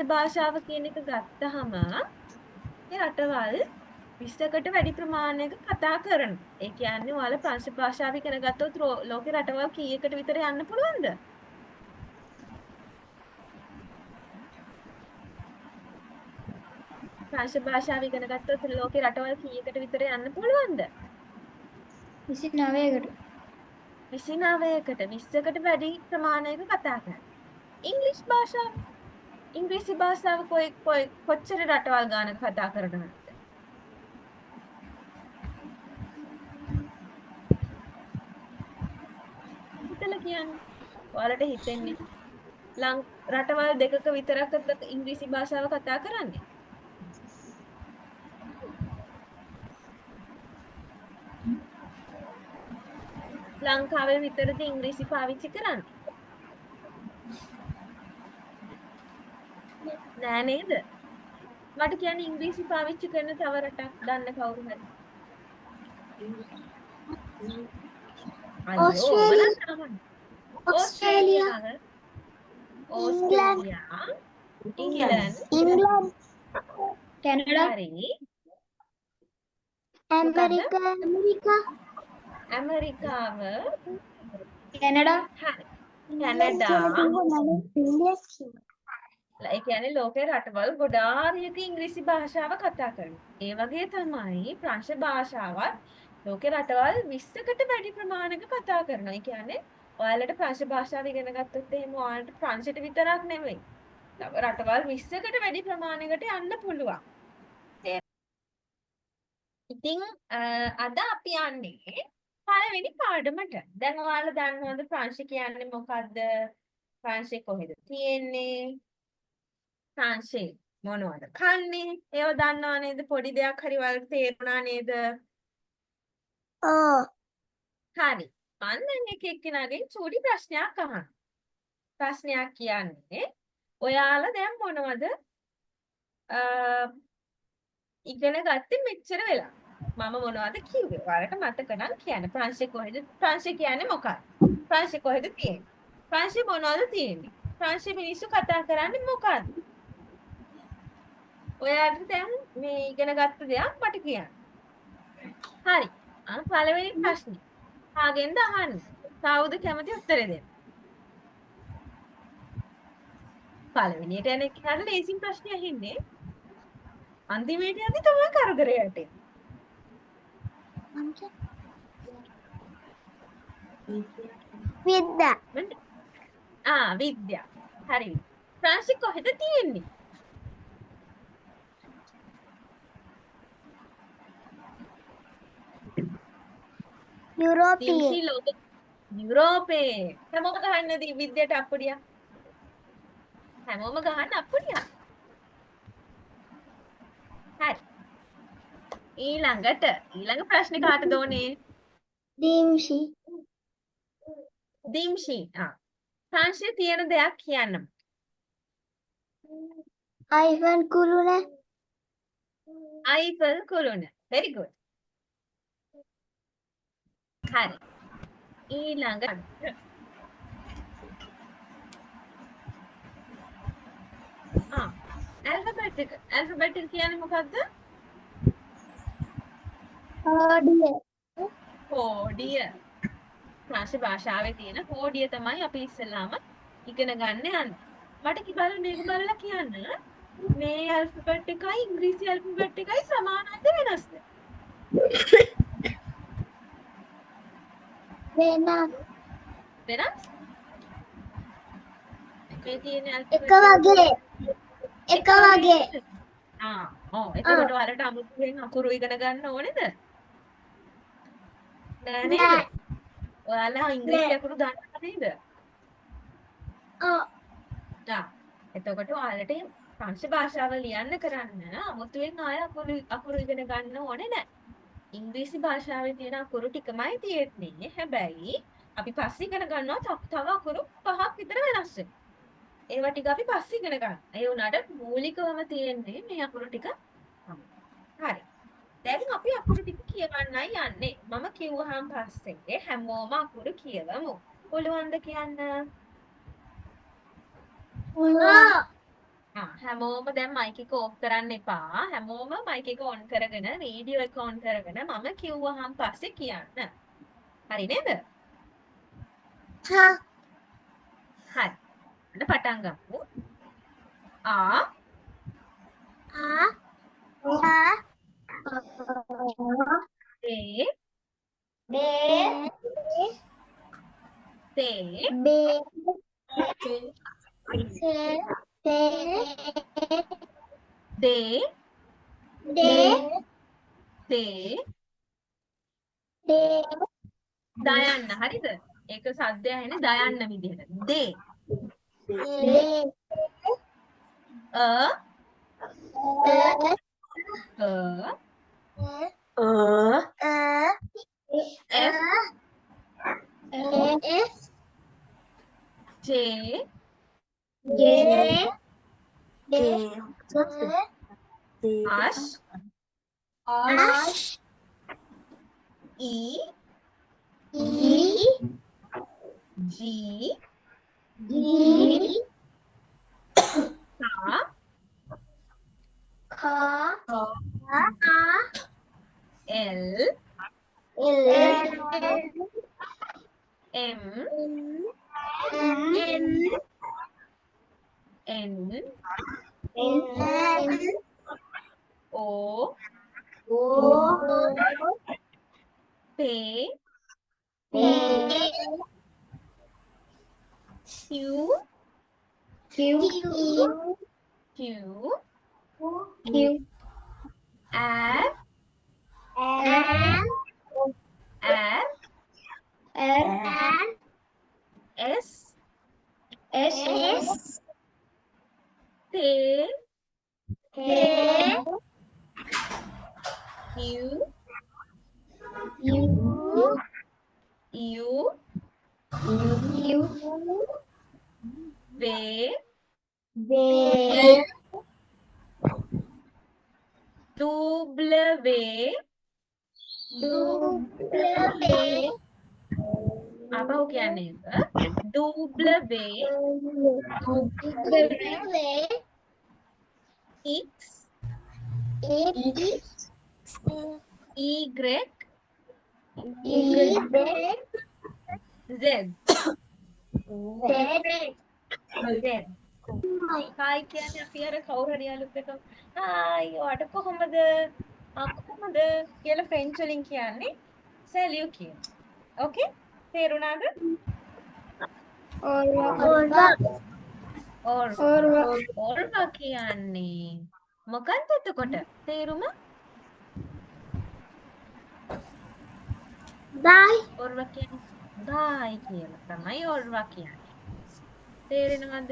භාෂාව කියන එක ගත්තහම ඒ රටවල් 20කට වැඩි ප්‍රමාණයක කතා කරනවා. ඒ කියන්නේ ඔයාලා ප්‍රංශ භාෂාව ඉගෙන ගත්තොත් ලෝකේ රටවල් කීයකට විතර යන්න පුළුවන්ද? ප්‍රංශ භාෂාව ඉගෙන ගත්තොත් ලෝකේ රටවල් කීයකට විතර යන්න පුළුවන්ද? 29කට. 29කට 20කට වැඩි ප්‍රමාණයක කතා කරනවා. ඉංග්‍රීසි භාෂාව ඉංග්‍රීසි භාෂාව කොච්චර රටවල් ගානක කතා කරනවද? හිතලා කියන්න. ඔයාලට හිතෙන්නේ රටවල් දෙකක විතරක්ද ඉංග්‍රීසි භාෂාව කතා කරන්නේ? ලංකාවේ විතරද ඉංග්‍රීසි පාවිච්චි කරන්නේ? නෑ නේද? මට කියන්නේ ඉංග්‍රීසි පාවිච්චි කරන තව රටක් දන්න කවුරු හරි? ඕස්ට්‍රේලියාව, ඉංග්ලන්ඩ්, කැනඩා, හරි. ඇමරිකාව, කැනඩා, හරි. කැනඩා. ඒ කියන්නේ ලෝකේ රටවල් ගොඩාරියක ඉංග්‍රීසි භාෂාව කතා කරනවා. ඒ වගේ තමයි ප්‍රංශ භාෂාවත් ලෝකේ රටවල් 20කට වැඩි ප්‍රමාණයක කතා කරනවා. ඒ කියන්නේ ඔයාලට ප්‍රංශ භාෂාව ඉගෙන ගත්තොත් එහෙම ඔයාලට ප්‍රංශයට විතරක් නෙමෙයි. තව රටවල් 20කට වැඩි ප්‍රමාණයකට යන්න පුළුවන්. ඉතින් අද අපි යන්නේ පළවෙනි පාඩමට. දැන් ඔයාලා දන්නවද ප්‍රංශ කියන්නේ මොකද්ද? ප්‍රංශේ කොහෙද තියෙන්නේ? ප්‍රංශේ මොනවද කන්නේ? ඒව දන්නව නේද? පොඩි දෙයක් හරි වලට තේරුණා නේද? හරි. මම දැන් එක එක්කෙනාගෙන් චූටි ප්‍රශ්නයක් අහන්න. ප්‍රශ්නයක් කියන්නේ ඔයාලා දැන් මොනවද ඉගෙන ගත්තේ මෙච්චර වෙලා? මම මොනවද කිව්වේ? ඔයාලට මතක නම් කියන්න. ප්‍රංශේ කොහෙද? ප්‍රංශේ කියන්නේ මොකක්ද? ප්‍රංශේ කොහෙද තියෙන්නේ? ප්‍රංශේ මොනවද තියෙන්නේ? ප්‍රංශේ මිනිස්සු කතා කරන්නේ මොකක්ද? ඔයාලට දැන් මේ ඉගෙන ගත්ත දෙයක් මට කියන්න. හරි. පළවෙනි ප්‍රශ්නේ. කාගෙන්ද අහන්නේ? කවුද කැමති උත්තරේ දෙන්න? පළවෙනියට යන එක්කනට ලේසිම ප්‍රශ්නේ අහින්නේ. අන්තිමේට යද්දි තමයි කරදරේ යටේ. විද්‍යා. විද්‍යා. හරි. ප්‍රංශේ කොහෙද තියෙන්නේ? යුරෝපේ. හැමෝම ගහන්නද විද්‍යාවට අප්පුඩියක්? හැමෝම ගහන්න අප්පුඩියක්. හරි. ඊළඟ ප්‍රශ්නේ කාටද ඕනේ? දිම්ෂි. ප්‍රංශයේ තියෙන දෙයක් කියන්න. අයිෆල් කුළුණ. අයිෆල් කුළුණ. very good. හරි. ඊළඟ ඇල්ෆබෙටික් කියන්නේ මොකක්ද? කෝඩිය. ප්‍රංශ භාෂාවේ තියෙන කෝඩිය තමයි අපි ඉස්සෙල්ලාම ඉගෙන ගන්න යන්නේ. මට මේක බලලා කියන්න. මේ ඇල්ෆබෙට් එකයි ඉංග්‍රීසි ඇල්ෆබෙට් එකයි සමානද වෙනස්ද? වෙනස්. වෙනස්? මේ තියෙන එක වගේ. එතකොට ඔයාලට අමුතුවෙන් අකුරු ඉගෙන ගන්න ඕනේද? නෑ නේද? ඔයාලා ඉංග්‍රීසි අකුරු දන්නව නේද? එතකොට ඔයාලට ප්‍රංශ භාෂාව ලියන්න කරන්න අමුතුවෙන් ආය අකුරු ඉගෙන ගන්න ඕනේ නෑ. ඉංග්‍රීසි භාෂාවේ තියෙන අකුරු ටිකමයි තියෙන්නේ. හැබැයි අපි පස්සේ ඉගෙන ගන්නවා තව අකුරු 5ක් විතර වෙනස් වෙනවා. ඒවා ටික අපි පස්සේ ඉගෙන ගන්න. ඒ උනාට මූලිකවම තියෙන්නේ මේ අකුරු ටික තමයි. හරි. දැන් අපි අකුරු ටික කියවන්නයි යන්නේ. මම කිව්වහම පස්සේ හැමෝම අකුරු කියවමු. පුළුවන්ද කියන්න? හැමෝම දැන් මයික් එක ඕෆ් කරන්න එපා. හැමෝම මයික් එක ඔන් කරගෙන වීඩියෝ එක ඔන් කරගෙන මම කිව්වහම පස්සේ කියන්න. හරි නේද? हाँ හරි. අන්න පටන් ගමු. ආ आ आ තේ බේ තේ बे से ते දේ दे තේ दे දයන්න. හරිද? ඒක සද්දය ඇහෙන්නේ දයන්න විදිහට. දේ दे අ अ අ अ F F J J D Ash Ash E E G G Ka K L L M M N N O O P P Q Q Q Q R R R R S S T T U U U U V V W apa කියන්නේ ඒක W X Y Z Z hi කියන්නේ අපි අර කවුරු හරි යාළුවෙක් එක්ක hi ඔයාට කොහොමද කොහොමද කියලා ෆ්‍රෙන්ච් වලින් කියන්නේ සැලියු කියන. ඕකේ තේරුණාද? ඕර්වා කියන්නේ මොකක්ද එතකොට තේරුම? ඕර්වා කියන්නේ දායි කියලා තමයි ඕර්වා කියන්නේ. තේරෙනවද?